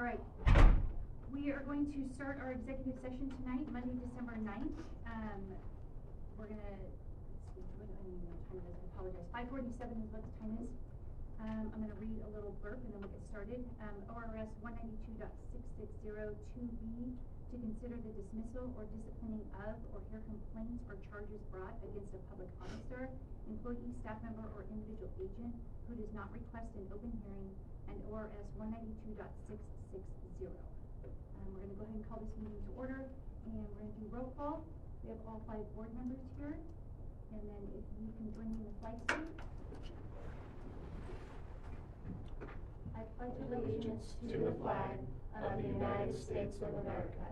All right. We are going to start our executive session tonight, Monday, December 9th. We're going to, let's see, what do I need to know what time it is? I apologize. 5:47 is what the time is. I'm going to read a little blurb and then we'll get started. ORS 192.6602B, to consider the dismissal or disciplining of or hear complaints or charges brought against a public officer, employee, staff member, or individual agent who does not request an open hearing, and ORS 192.660. We're going to go ahead and call this meeting to order, and we're going to do roll call. We have all 5 board members here, and then if you can join me in the flag salute. I pledge allegiance to the flag of the United States of America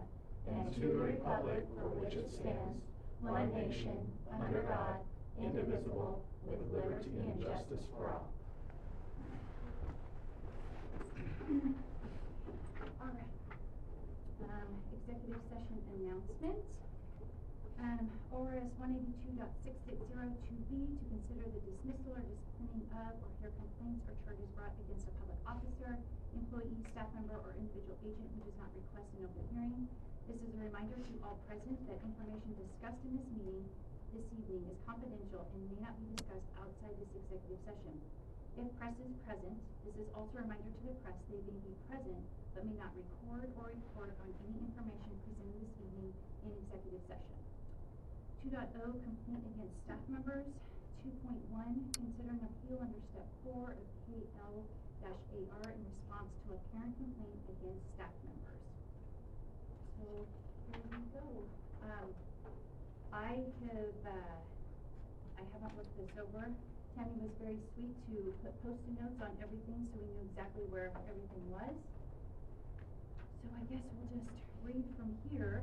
and to the republic for which it stands, one nation, under God, indivisible, with liberty and justice for all. All right. Executive session announcements. ORS 182.6602B, to consider the dismissal or disciplining of or hear complaints or charges brought against a public officer, employee, staff member, or individual agent who does not request an open hearing. This is a reminder to all present that information discussed in this meeting this evening is confidential and may not be discussed outside this executive session. If press is present, this is also a reminder to the press they may be present but may not record or report on any information presented this evening in executive session. 2.0, complaint against staff members. 2.1, consider an appeal under step 4 of KL-AR in response to a parent complaint against staff members. So here we go. I haven't looked this over. Tammy was very sweet to put post-it notes on everything so we knew exactly where everything was. So I guess we'll just read from here.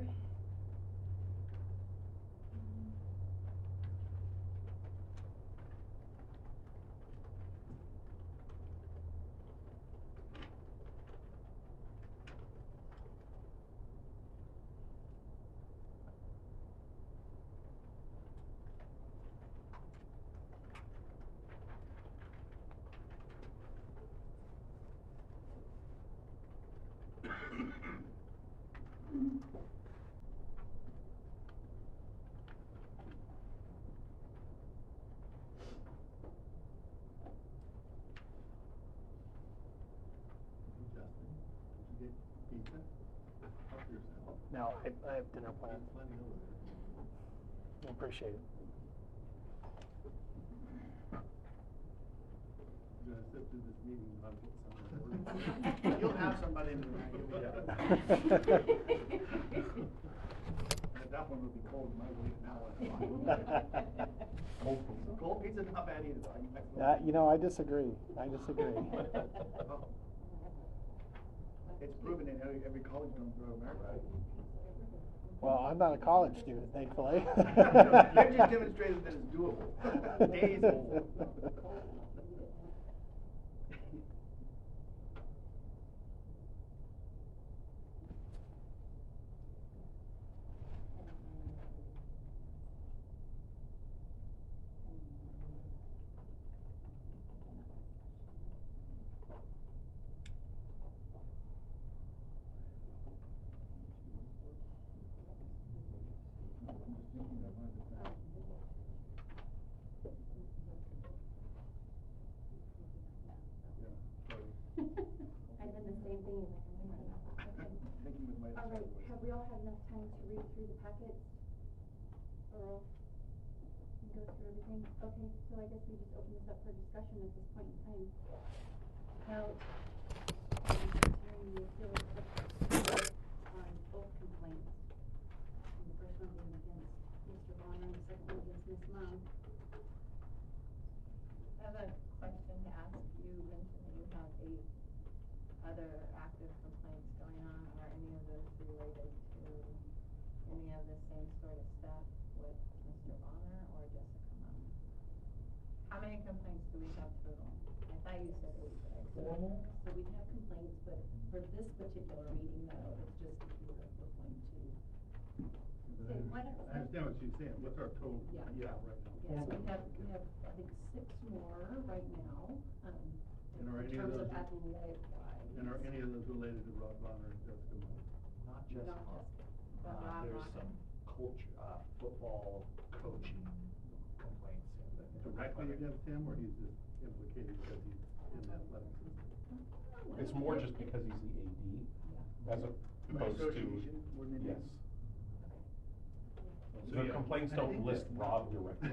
No, I have dinner planned. I appreciate it. You're going to sit through this meeting and I'll get somewhere. You'll have somebody in the room. That one will be cold. My wait now. Cold pizza is not bad either. You know, I disagree. It's proven in every college zone throughout America. Well, I'm not a college student, thankfully. You just demonstrated that it's doable. Days old. All right, have we all had enough time to read through the packets? Or go through everything? Okay, so I guess we just open this up for discussion at this point in time. Now, considering the appeal on both complaints, and the first one being against Mr. Bonner and the second one against Ms. Mom. I have a question to ask. You mentioned that you have 8 other active complaints going on. Are any of those related to any of the same sort of stuff with Mr. Bonner or Jessica Mom? How many complaints do we have total? I thought you said 8, but I said. So we have complaints, but for this particular meeting, though, it's just if you were going to. I understand what she's saying. What's our total? Yeah. Right now. Yes, we have I think 6 more right now. And are In any of terms those of athletic-wise. And are any of those related to Rob Bonner and Jessica Moore? Not just Not Mark. just- But Rob There's Bonner. some culture, football coaching complaints in the. Directly against him, or he's just implicated because he's in the athletic system? It's more just because he's the AD, as By opposed to, association, more than yes. So, The yeah, complaints I don't think list that- Rob directly.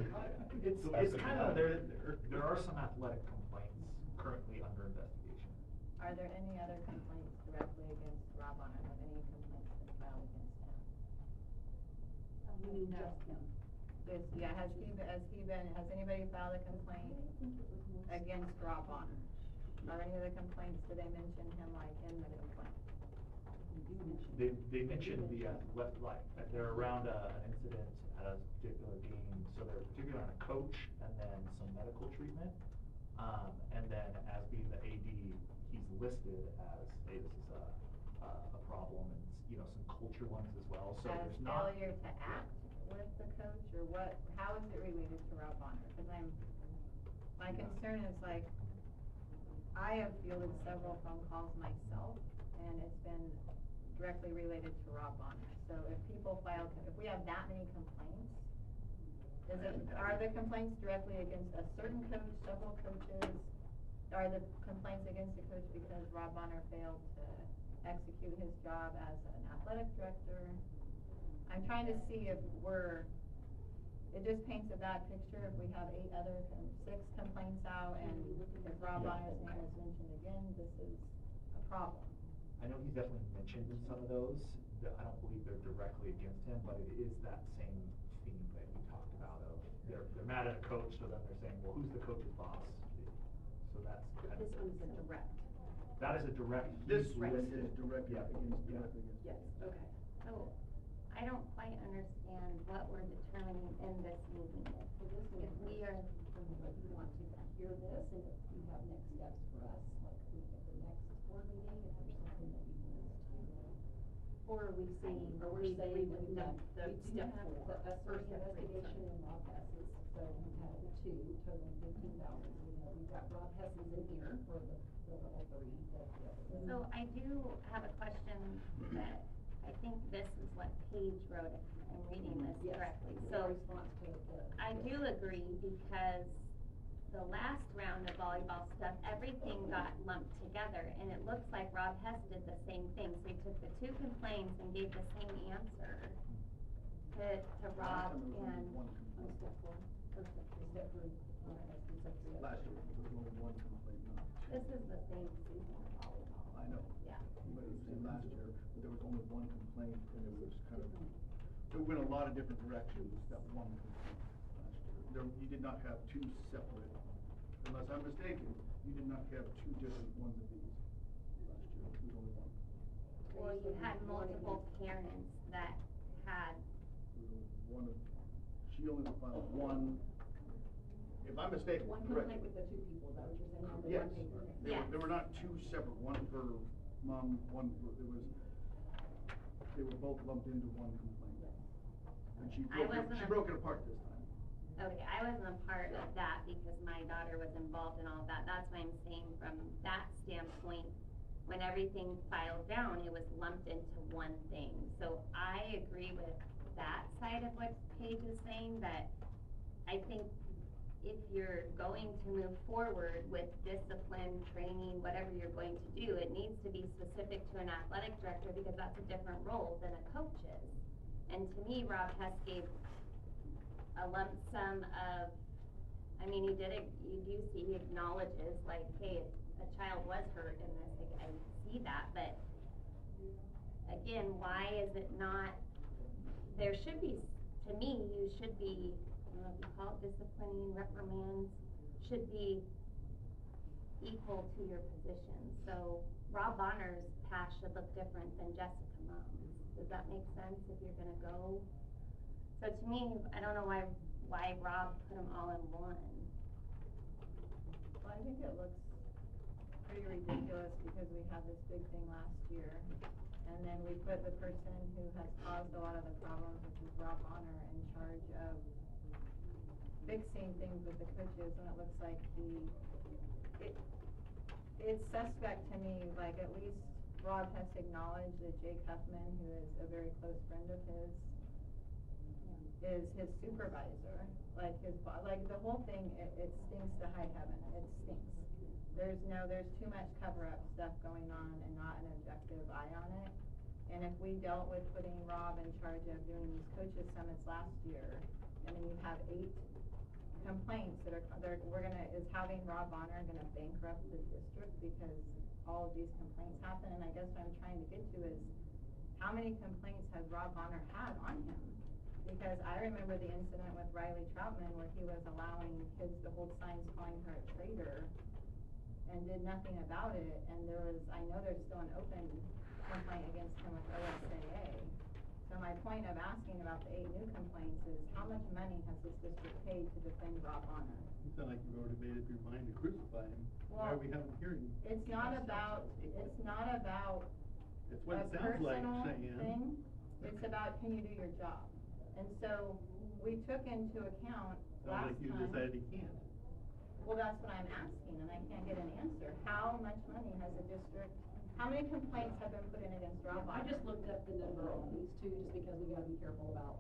It's That's the kind of, complaint. there are some athletic complaints currently under investigation. Are there any other complaints directly against Rob Bonner? Have any complaints been filed against him? You mean just him? Has anybody filed a complaint against Rob Bonner? Are any of the complaints, do they mention him like in the complaint? They mentioned they're around an incident at a particular game, so they're particularly on a coach and then some medical treatment. And then as being the AD, he's listed as, hey, this is a problem, and, some culture ones as well, so As there's not. failure to act with the coach, or what, how is it related to Rob Bonner? Cause my concern is like, I have fielded several phone calls myself, and it's been directly related to Rob Bonner. So if we have that many complaints, are the complaints directly against a certain coach, several coaches? Are the complaints against the coach because Rob Bonner failed to execute his job as an athletic director? I'm trying to see if it just paints a bad picture if we have 6 complaints out, and if Rob Bonner's name is mentioned again, this is a problem. I know he's definitely mentioned in some of those, that I don't believe they're directly against him, but it is that same theme that we talked about of, they're mad at a coach, so then they're saying, well, who's the coach's boss? So that's kind of. This one's a direct. That is a direct. This he's one listed. is directly Yeah. against, Yeah. directly against. Yes, okay. So, I don't quite understand what we're determining in this meeting. So this is. If we are, If you want to hear this, and if you have next steps for us, like at the next board meeting, if there's something that you want us to. or are we saying, Or are we're we saying with we've done, the we do step have four? the or assertion step three, investigation sorry. and Rob Hess's, so we've had 2, totaling 15,000. We've got Rob Hess's in here for the level 3. So I do have a question that, I think this is what Paige wrote, if I'm reading this Yes, correctly. in So, response to the. I do agree, because the last round of volleyball stuff, everything got lumped together, and it looks like Rob Hess did the same thing. So he took the 2 complaints and gave the same answer to Rob Last time there was and. only one complaint. Step 4, or step 3, step 3. Last year, there was only one complaint, not two. This is the same season of volleyball. I know. Yeah. But it was in last year, but there was only one complaint, and it was kind of, it went a lot of different directions, that one complaint last year. You did not have 2 separate, unless I'm mistaken, you did not have 2 different ones of these last year, it was only one. Well, you had multiple parents that had, It was only one of, she only filed one, if I'm mistaken, One correct. complaint with the 2 people, is that what you're saying? On the Yes, one paper? they were not 2 separate, one for mom, one for, they were both lumped into one complaint. And she broke it apart this time. okay, I wasn't a part of that because my daughter was involved in all of that. That's why I'm saying from that standpoint, when everything filed down, it was lumped into one thing. So I agree with that side of what Paige is saying, that I think if you're going to move forward with discipline, training, whatever you're going to do, it needs to be specific to an athletic director, because that's a different role than a coach is. And to me, Rob Hess gave a lump sum of, I mean, he acknowledges, like, hey, a child was hurt in this, like, I see that, but again, why is it not, there should be, to me, you should be, I don't know if you call it disciplining, reprimands, should be equal to your position. So Rob Bonner's pass should look different than Jessica Mom's. Does that make sense if you're gonna go? So to me, I don't know why Rob put them all in one. Well, I think it looks pretty ridiculous because we had this big thing last year, and then we put the person who has caused a lot of the problems, which is Rob Bonner, in charge of fixing things with the coaches, and it looks like it's suspect to me, like, at least Rob has acknowledged that Jake Huffman, who is a very close friend of his, is his supervisor, like the whole thing, it stinks to high heaven, it stinks. There's too much cover-up stuff going on and not an objective eye on it. And if we dealt with putting Rob in charge of doing these coaches summits last year, and then you have 8 complaints is having Rob Bonner gonna bankrupt the district because all of these complaints happen? And I guess what I'm trying to get to is, how many complaints has Rob Bonner had on him? Because I remember the incident with Riley Troutman where he was allowing kids to hold signs calling her a traitor and did nothing about it, and I know there's still an open complaint against him with OSAA. So my point of asking about the 8 new complaints is, how much money has this district paid to defend Rob Bonner? You sound like you've already made up your mind to crucify him. Why are we having a hearing? It's not about It's what a it sounds like personal saying. thing, it's about, can you do your job? And so, we took into account last Sounds like you time. decided he can't. Well, that's what I'm asking, and I can't get an answer. How much money has the district, how many complaints have been put in against Rob I Bonner? just looked up the number on these two, just because we gotta be careful about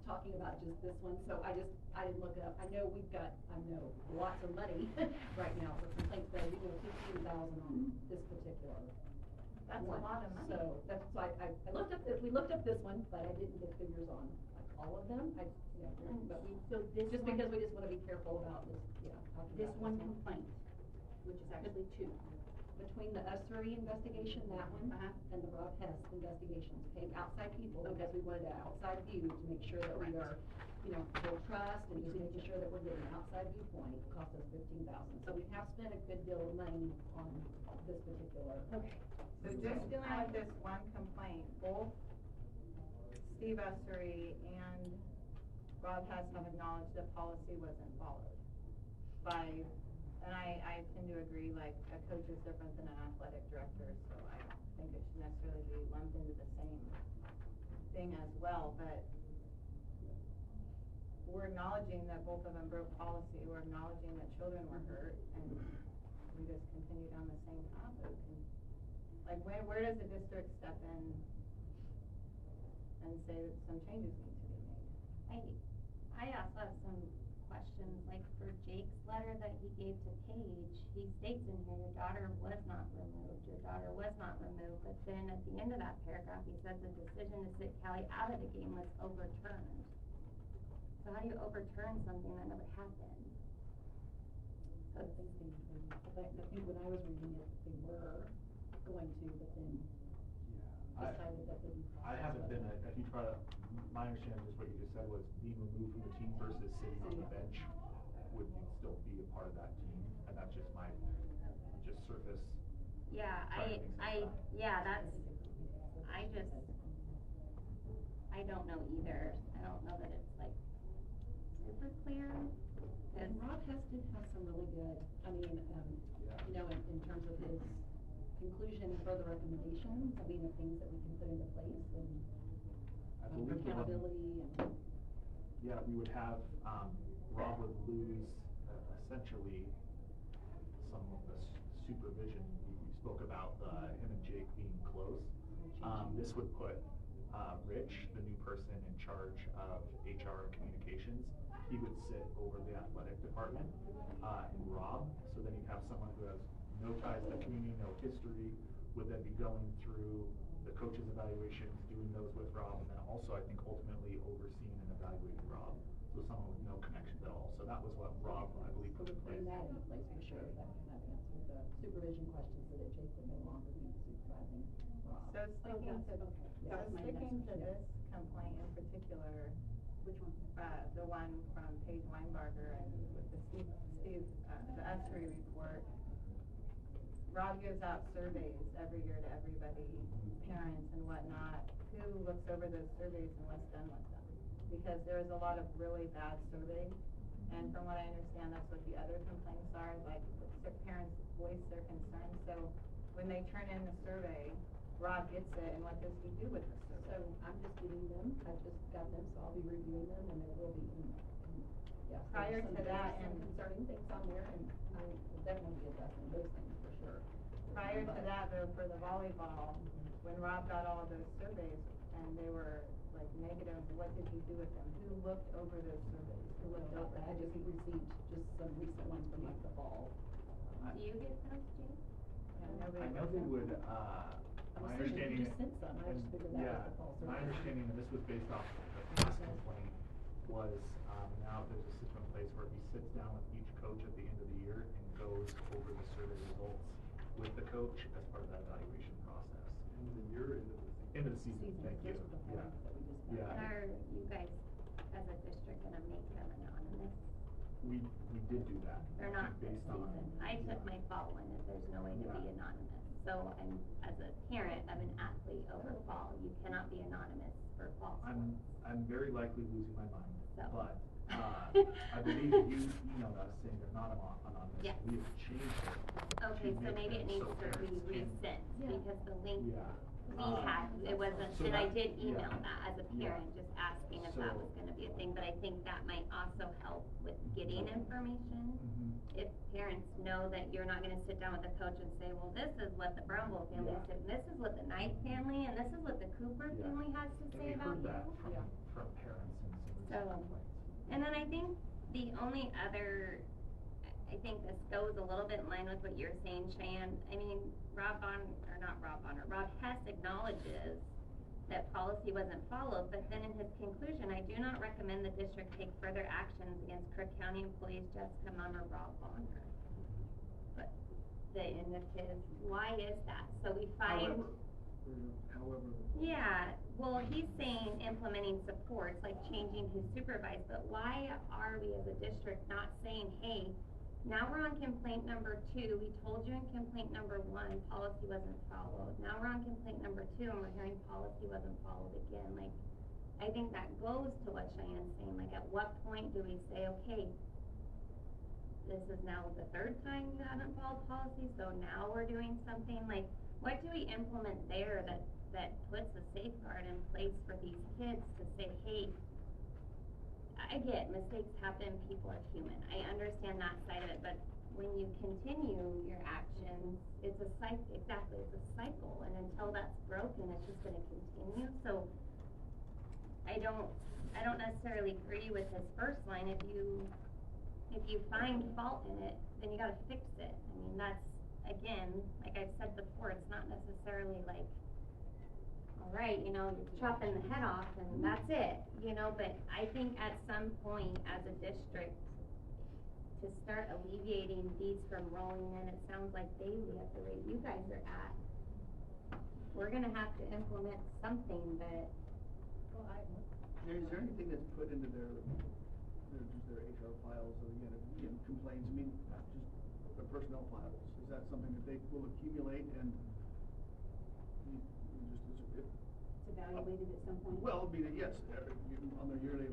talking about just this one, so I didn't look it up. I know lots of money right now for complaints, but we know 15,000 on this particular That's one. a lot of money. So, that's why I looked up we looked up this one, but I didn't get figures on like all of them, but So this just one, because we just wanna be careful about this, talking this about one complaint, which is actually 2. between the Ussery investigation, that one, and the Rob Hess investigations, came outside people, because we wanted an outside view to make sure that we are, build trust, and just making sure that we're getting an outside viewpoint. It cost us 15,000, so we have spent a good deal of money on this particular. Okay. So just dealing with this one complaint, both Steve Ussery and Rob Hess have acknowledged the policy wasn't followed and I tend to agree, like, a coach is different than an athletic director, so I don't think it should necessarily be lumped into the same thing as well, but we're acknowledging that both of them broke policy, we're acknowledging that children were hurt, and we just continue down the same path. Like, where does the district step in and say that some changes need to be made? I also have some questions, like for Jake's letter that he gave to Paige, he states in here, your daughter was not removed, but then at the end of that paragraph, he says the decision to sit Callie out of the game was overturned. So how do you overturn something that never happened? I think when I was reading it, they were going to, but then decided that they. I haven't been a huge part of, my understanding of just what you just said was being removed from the team versus sitting on the bench would still be a part of that team, and that's just my, surface. Yeah, I don't know either. I don't know that it's like super clear. And Rob Hess did have some really good, in terms of his conclusion and further recommendations, of things that we can put into place, and I believe accountability and. Yeah, we would have, Rob would lose essentially some of the supervision. We spoke about him and Jake being close. This would put Rich, the new person in charge of HR and communications, he would sit over the athletic department, and Rob, so then you'd have someone who has no ties to the community, no history, would then be going through the coaches' evaluations, doing those with Rob, and then also, I think, ultimately overseeing and evaluating Rob. So someone with no connections at all. So that was what Rob, I believe, put in place. Putting that in place for sure, that can have answered the supervision questions, so that Jake would no longer be supervising Rob. So sticking to Yeah. this complaint in particular, Which one? The one from Paige Weinbarger and with the the Ussery report, Rob gives out surveys every year to everybody, parents and whatnot. Who looks over those surveys and what's done with them? Because there's a lot of really bad surveys, and from what I understand, that's what the other complaints are, like parents voice their concerns. So when they turn in the survey, Rob gets it, and what does he do with the survey? So I'm just getting them, I've just got them, so I'll be reviewing them, and they will be Yes, prior there's to that some and concerning things on there, and I will definitely be addressing those things for sure. prior to that though, for the volleyball, when Rob got all those surveys and they were like negative, what did he do with them? Who looked over those surveys? Who looked over? I just received just some recent ones from like the fall. Do you get those too? I know they would, my understanding. You just sent some, I just figured that was the fall survey. My understanding, and this was based off the past complaint, was, now there's a system in place where he sits down with each coach at the end of the year and goes over the survey results with the coach as part of that evaluation process. End of the year, End of the season, thank you, Those were the yeah. forms that we just got. Yeah. Are you guys, as a district, gonna make them anonymous? We did do that. They're not this based on. season. I took my fall one, that there's no way to be Yeah. anonymous. So, and as a parent of an athlete over fall, you cannot be anonymous for fall sports. I'm very likely losing my mind, So. but, I believe you emailed us saying they're not anonymous. Yes. We have changed it. Okay, to so make maybe it them needs so to be parents can- resent, Yeah. because the link Yeah. we had, it wasn't, So and I that- did email yeah. that as a Yeah. parent, just asking if that So- was gonna be a thing, but I think that might also help with getting information. Mhm. If parents know that you're not gonna sit down with the coach and say, well, this is what the Brown Bowl family Yeah. said, and this is what the Knight family, and this is what the Cooper Yeah. family has to And say we about heard you. that from, Yeah. from parents and some So, of these complaints. And then I think the only other, I think this goes a little bit in line with what you're saying, Cheyenne. I mean, Rob Hess acknowledges that policy wasn't followed, but then in his conclusion, I do not recommend the district take further actions against Crook County employees Jessica Munn or Rob Bonner. But the end of his, why is that? So we find. However. Yeah, well, he's saying implementing supports, like changing who supervised, but why are we as a district not saying, hey, now we're on complaint number 2, we told you in complaint number 1, policy wasn't followed, now we're on complaint number 2, and we're hearing policy wasn't followed again, like, I think that goes to what Cheyenne's saying, like, at what point do we say, okay, this is now the 3rd time you haven't followed policy, so now we're doing something, like, what do we implement there that puts a safeguard in place for these kids to say, hey, I get mistakes happen, people are human, I understand that side of it, but when you continue your actions, it's a cycle, it's a cycle, and until that's broken, it's just gonna continue, so I don't necessarily agree with his first line. If you find fault in it, then you gotta fix it. I mean, that's, again, like I've said before, it's not necessarily like, all right, you know, you're chopping the head off and that's it, you know, but I think at some point as a district, to start alleviating these from rolling in, it sounds like daily at the rate you guys are at, we're gonna have to implement something that. Is there anything that's put into their HR files, or again, complaints, I mean, just the personnel files, is that something that they will accumulate and It's evaluated at some point. well, it'd be that, yes, on their yearly,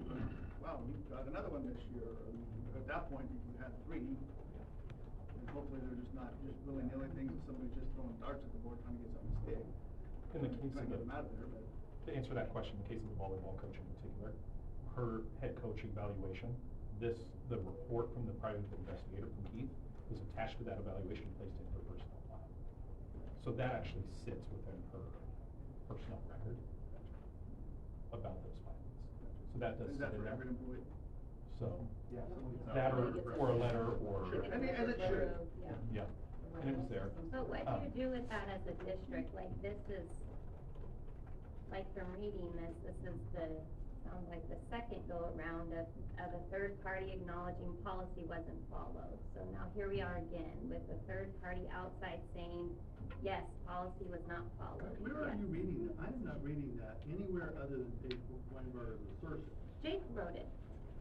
wow, you got another one this year, or at that point, you had 3, and hopefully they're just not just willy-nilly things that somebody's just throwing darts at the board trying to get something to stick. In the case Trying to of get them out of there, but. To answer that question, in the case of the volleyball coach in particular, her head coach evaluation, the report from the private investigator from Keith was attached to that evaluation, placed in her personnel file. So that actually sits within her personnel record about those findings. So that does Is sit that in for there. every employee? So, Yeah, somebody's that not- or a letter or. Sure. And as it should. Yeah, and it was there. But what do you do with that as a district? Like, this is, like from reading this is sounds like the second go-around of a third party acknowledging policy wasn't followed. So now here we are again with a third party outside saying, yes, policy was not followed. Where are Yes. you reading that? I am not reading that anywhere other than Dave Weinberger's assertion. Jake wrote it.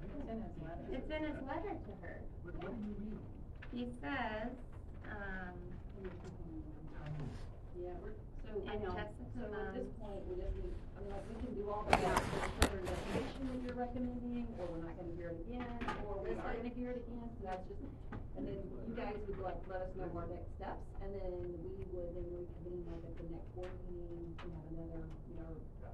It's in his letter. It's in his letter to her. What do you mean? He says, Yeah, so, I And know, Jessica so at this Munn. point, we just need, I mean, like, we can do all the further investigation that you're recommending, or we're not gonna hear it again, or we're not gonna hear it again, so that's just, and then you guys would like, let us know our next steps, and then we would then reconvene like at the next board meeting, to have another, you know,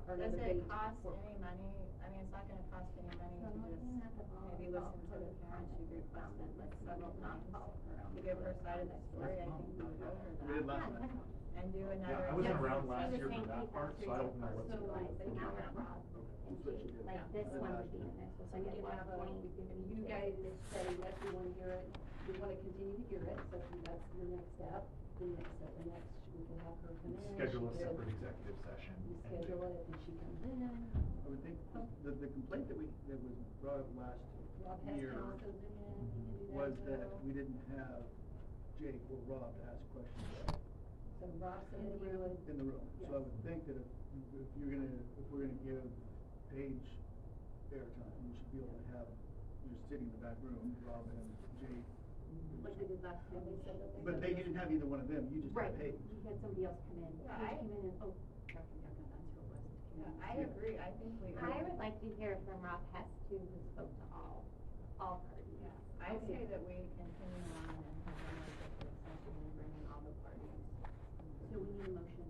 or Does another it date. cost for- any money? I mean, it's not gonna cost any money So to I'm just looking at the maybe volleyball listen to the coach parents who requested like several not times follow around. to give her side of the story. I think we would owe her We did that. last night. And do another. Yeah, I wasn't Yeah, around so last the year same for that piece part, so I don't know what's. So like, going now on. we're Rob and Jake, like this Yeah. one would be in this, so So we at can what have a, point? if you guys say, yes, we wanna hear it, we wanna continue to hear it, so if that's your next step, the next, we can have her come in. Schedule a she could- separate executive session. We and schedule it, and she comes in. I would think, the complaint that was brought up last Rob year Heston also comes in, he can do that was as that well. we didn't have Jake or Rob to ask questions So Rob said he would, in the room. So I would think that if we're gonna give Paige airtime, we should be able to have, you're sitting in the back room, Rob and Jake. Like we did last year, they said that they. But they didn't have either one of them, you just Right, had Paige. you had somebody else come in, Yeah, Paige I- came in and, oh, that's who it was. Yeah, I agree. I think we. I would like to hear from Rob Hess too, who spoke to all parties. Yeah, I say that we continue on and have an executive session and bring in all the parties. So we need a motion.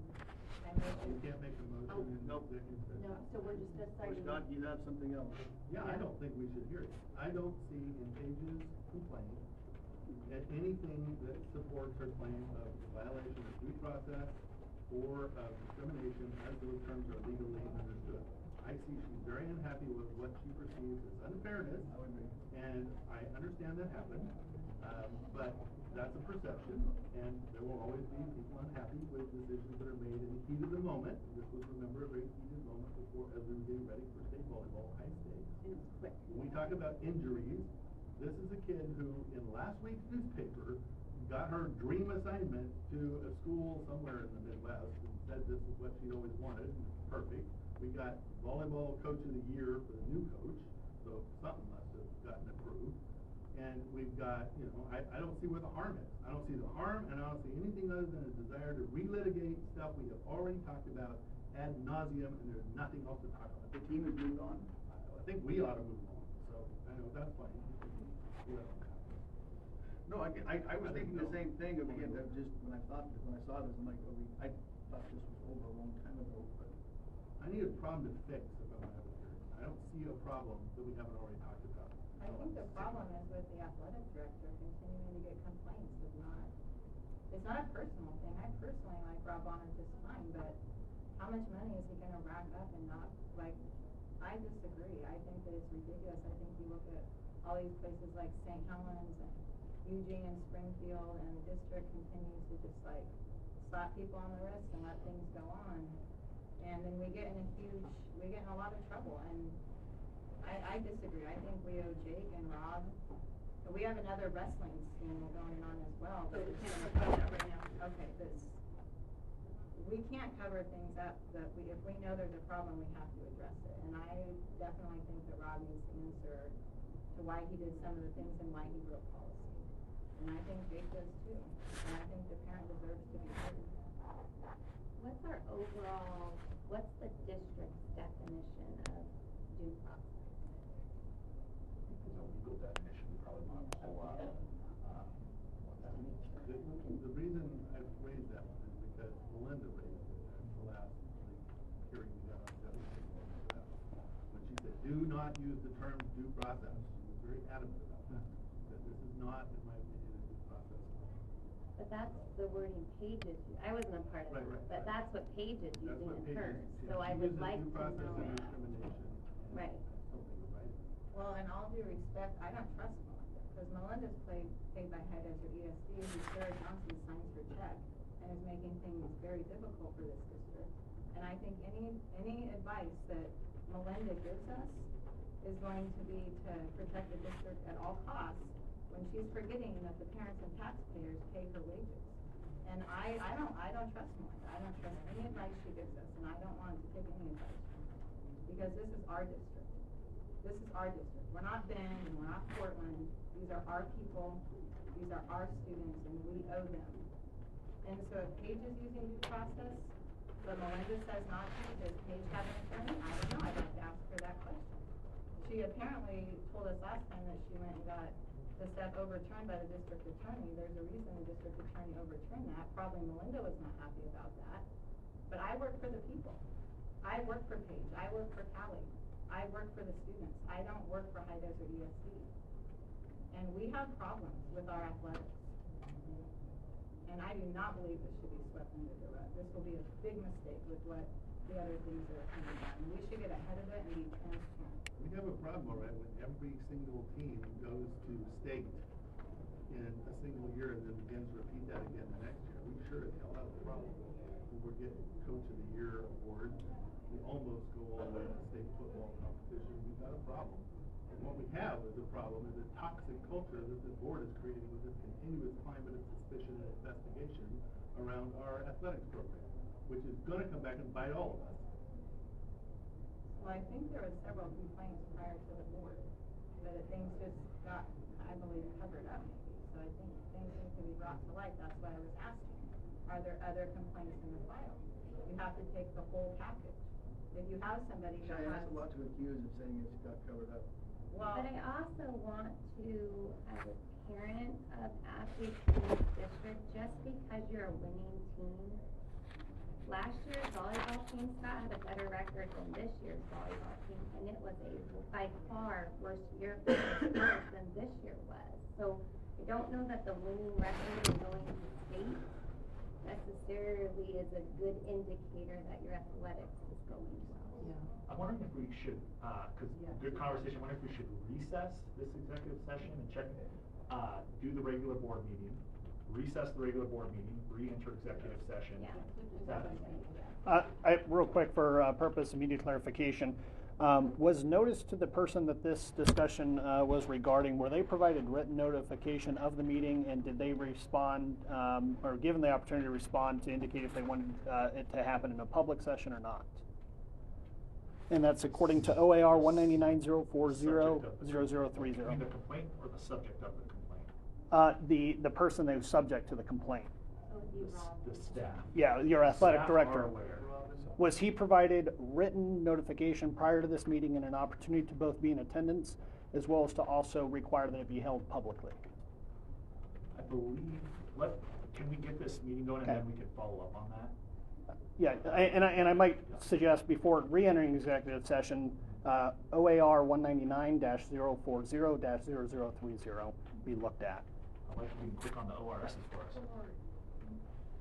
I You motion. can't make a motion Oh. in Nope. executive session. No, so we're just Or deciding. Scott, you have something else? Yeah, I don't think we should hear it. I don't see in Paige's complaint that anything that supports her claim of violation of due process or of discrimination as those terms are legally understood. I see she's very unhappy with what she perceives as unfairness, I would agree. and I understand that happened, but that's a perception, and there will always be people unhappy with decisions that are made in the heat of the moment. This was, remember, a very heated moment before, as we were getting ready for state volleyball, high stakes. And it's quick. When we talk about injuries, this is a kid who, in last week's newspaper, got her dream assignment to a school somewhere in the Midwest and said this is what she always wanted. Perfect. We got volleyball coach of the year for the new coach, so something must have gotten approved. And we've got, I don't see where the harm is. I don't see the harm, and I don't see anything other than a desire to relitigate stuff we have already talked about ad nauseum, and there's nothing else to talk about. The team has moved on. I think we ought to move on, so, I know, that's fine. No, I was thinking the same thing, again, that just, when I saw this, I'm like, I thought this was over a long time ago, but. I need a problem to fix if I'm out of here. I don't see a problem that we haven't already talked about. I think the problem is with the athletic director continuing to get complaints of it's not a personal thing. I personally like Rob Bonner just fine, but how much money is he gonna rack up and not, I disagree. I think that it's ridiculous. I think you look at all these places like St. Helens and Eugene and Springfield, and the district continues to just slap people on the wrist and let things go on. And then we get in a lot of trouble, and I disagree. I think we owe Jake and Rob, and we have another wrestling scandal going on as well. So we can't talk about that right now. Okay, we can't cover things up, if we know there's a problem, we have to address it. And I definitely think that Rob needs to answer to why he did some of the things and why he broke policy. And I think Jake does too. And I think the parent deserves to be heard. What's our overall, what's the district's definition of due process? There's a legal definition, we probably want to pull up, what that means. The reason I raised that one is because Melinda raised it at the last hearing we got on WCW. When she said, do not use the term due process, she was very adamant about that. That this is not, in my opinion, a due process. But that's the wording Paige is, I wasn't a part of Right, it, right, but right. that's what Paige is That's using what in Paige hers, is, so yeah. I She would uses like due to process know. and discrimination. and Right. I don't think we're right. Well, in all due respect, I don't trust Melinda, because Melinda's paid by head as her ESD, who Sarah Johnson signs her check, and is making things very difficult for this district. And I think any advice that Melinda gives us is going to be to protect the district at all costs, when she's forgetting that the parents and taxpayers pay her wages. And I don't trust Melinda. I don't trust any advice she gives us, and I don't want to take any advice from her, because this is our district. This is our district. We're not Bend and we're not Portland. These are our people. These are our students, and we owe them. And so if Paige is using due process, but Melinda says not to, does Paige have an attorney? I don't know. I'd like to ask her that question. She apparently told us last time that she went and got the stuff overturned by the district attorney. There's a reason the district attorney overturned that. Probably Melinda was not happy about that. but I work for the people. I work for Paige, I work for Callie, I work for the students, I don't work for High Desert ESD. And we have problems with our athletics. And I do not believe this should be swept under the rug. This will be a big mistake with what the other things that are coming down. And we should get ahead of it and be transparent. We have a problem, all right, when every single team goes to state in a single year and then begins to repeat that again the next year. We sure as hell have a problem. When we're getting Coach of the Year award, we almost go all the way to state football competition. We've got a problem. And what we have as a problem is a toxic culture that the board is creating with this continuous climate of suspicion and investigation around our athletics program, which is gonna come back and bite all of us. Well, I think there were several complaints prior to the board, that things just got, I believe, covered up maybe. So I think things need to be brought to light. That's why I was asking. Are there other complaints in the file? You have to take the whole package. If you have somebody that Cheyenne has. has a lot to accuse of saying it's got covered up. Well, But I also want to, as a parent of athletes in this district, just because you're a winning team, last year's volleyball team, Scott, had a better record than this year's volleyball team, and it was a by far worse year for the sports than this year was. So I don't know that the winning record and going to state necessarily is a good indicator that your athletics is going well. I'm wondering if we should, good conversation, I wonder if we should recess this executive session and check, do the regular board meeting, recess the regular board meeting, re-enter executive session. Yeah. Real quick for purpose of immediate clarification, was notice to the person that this discussion was regarding, were they provided written notification of the meeting, and did they respond, or given the opportunity to respond to indicate if they wanted it to happen in a public session or not? And that's according to OAR 199.040.0030. You mean the complaint or the subject of the complaint? The person that was subject to the complaint. The staff. Yeah, your athletic Staff director. are aware. Was he provided written notification prior to this meeting and an opportunity to both be in attendance, as well as to also require that it be held publicly? I believe, can we get this meeting going and then we can follow up on that? Yeah, and I might suggest before re-entering executive session, OAR 199-040-0030 be looked at. I'd like you to click on the ORSs for us.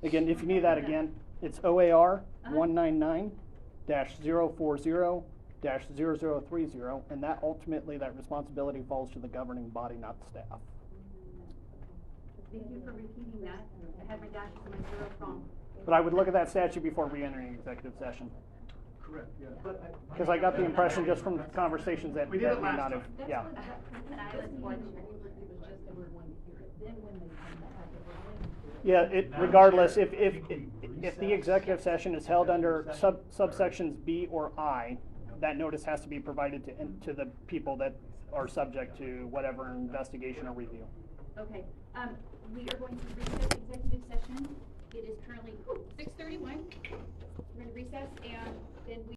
Again, if you need that again, it's OAR 199-040-0030, and that ultimately, that responsibility falls to the governing body, not the staff. Thank you for repeating that. I had my dashes in my zero wrong. But I would look at that statute before re-entering executive session. Correct, yeah. Because I got the impression just from conversations that We did it may not last have, time. yeah. But I was fortunate. Yeah, regardless, if the executive session is held under subsections B or I, that notice has to be provided to the people that are subject to whatever investigation or review. Okay, we are going to recess executive session. It is currently 6:31. We're going to recess and then we